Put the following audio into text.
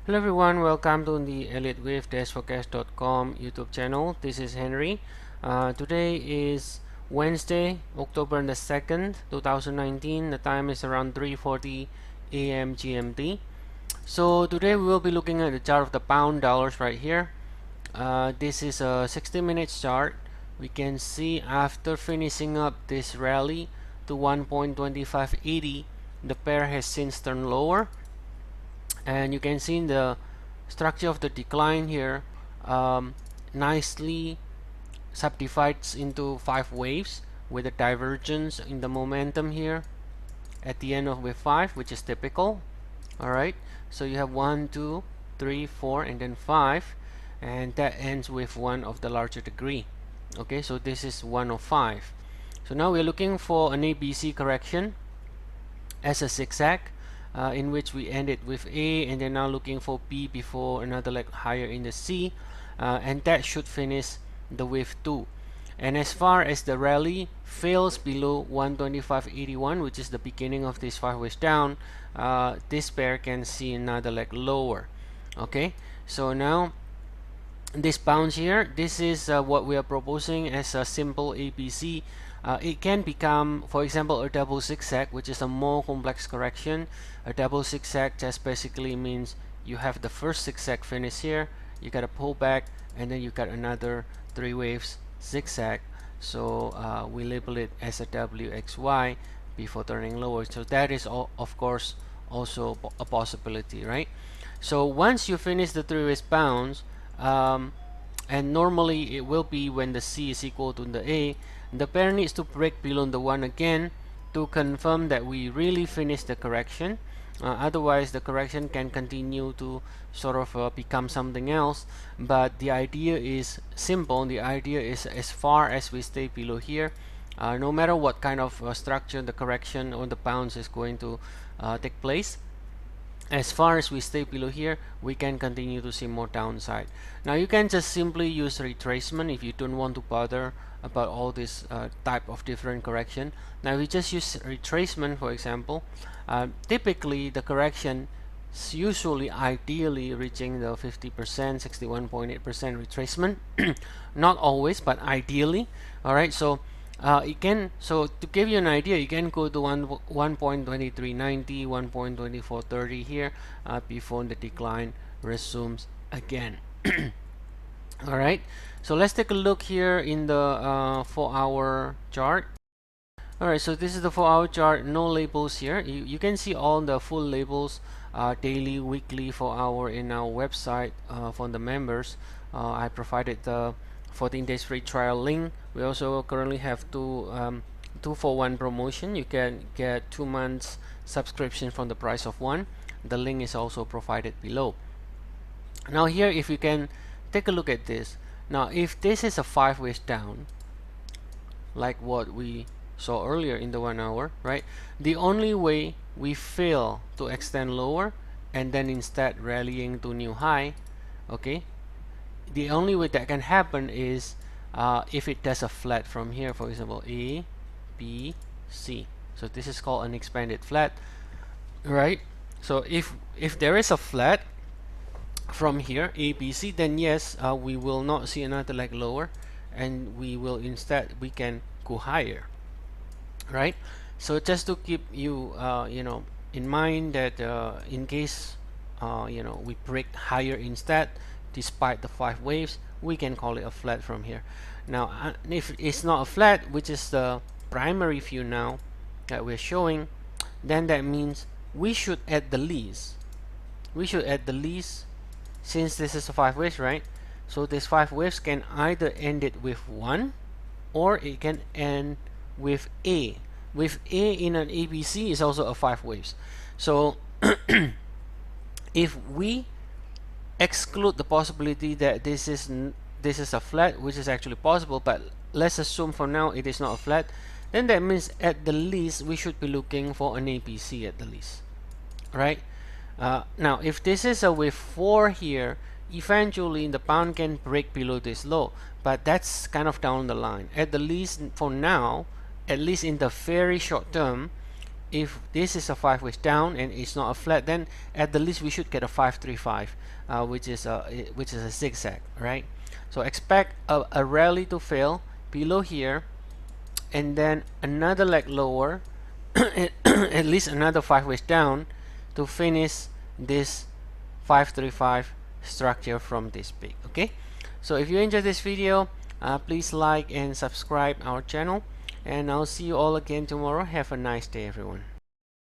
Hello everyone, welcome to the Elliott Wave Forecast.com YouTube channel. This is Henry. Today is Wednesday, October the 2nd, 2019. The time is around 3:40 a.m. GMT. So today we will be looking at the chart of the pound dollars right here. This is a 60 minutes chart. We can see after finishing up this rally to 1.2580, the pair has since turned lower. And you can see in the structure of the decline here, nicely subdivides into 5 waves with a divergence in the momentum here at the end of wave 5, which is typical. Alright, so you have 1, 2, 3, 4, and then 5, and that ends with 1 of the larger degree. Okay, so this is 1 of 5. So now we're looking for an ABC correction as a zigzag, in which we ended with A and then now looking for B before another leg higher in the C, and that should finish the wave 2. And as far as the rally fails below 125.81, which is the beginning of this 5 waves down, this pair can see another leg lower. Okay, so now this bounce here, this is what we are proposing as a simple ABC. It can become, for example, a double zigzag, which is a more complex correction. A double zigzag just basically means you have the first zigzag finish here, you got a pullback, and then you got another 3 waves zigzag. So we label it as a WXY before turning lower. So that is of course also a possibility, right? So once you finish the 3 waves bounce, and normally it will be when the C is equal to the A, the pair needs to break below the 1 again to confirm that we really finished the correction. Otherwise the correction can continue to sort of become something else, but the idea is simple. The idea is as far as we stay below here, no matter what kind of structure the correction or the bounce is going to take place, as far as we stay below here, we can continue to see more downside. Now you can just simply use retracement if you don't want to bother about all this type of different correction. Now if we just use retracement, for example, typically the correction is usually ideally reaching the 50%, 61.8% retracement. Not always, but ideally. Alright, so it can, so to give you an idea, you can go to 1.2390, 1.2430 here before the decline resumes again. Alright, so let's take a look here in the 4-hour chart. Alright, so this is the 4-hour chart, no labels here. You can see all the full labels, daily, weekly, 4-hour in our website for the members. I provided the 14 days free trial link. We also currently have 2-for-1 promotion. You can get 2 months subscription from the price of 1. The link is also provided below. Now here, if you can take a look at this. Now if this is a 5 waves down, like what we saw earlier in the 1 hour, right? The only way we fail to extend lower and then instead rallying to new high, okay, the only way that can happen is if it does a flat from here, for example, A, B, C. So this is called an expanded flat, right? So if there is a flat from here, A, B, C, then yes, we will not see another leg lower, and we will instead, we can go higher, right? So just to keep you you know, in mind that in case you know, we break higher instead despite the 5 waves, we can call it a flat from here. Now if it's not a flat, which is the primary view now that we're showing, then that means we should at the least, since this is a 5 waves, right? So this 5 waves can either end it with 1 or it can end with A. With A in an ABC is also a 5 waves. So if we exclude the possibility that this is a flat, which is actually possible, but let's assume for now it is not a flat, then that means at the least we should be looking for an ABC at the least, right? Now if this is a wave 4 here, eventually the pound can break below this low, but that's kind of down the line. At the least for now, at least in the very short term, if this is a 5 waves down and it's not a flat, then at the least we should get a 535, which is a zigzag, right? So expect a rally to fail below here, and then another leg lower, at least another 5 waves down to finish this 535 structure from this peak. Okay, so if you enjoyed this video, please like and subscribe our channel, and I'll see you all again tomorrow. Have a nice day, everyone.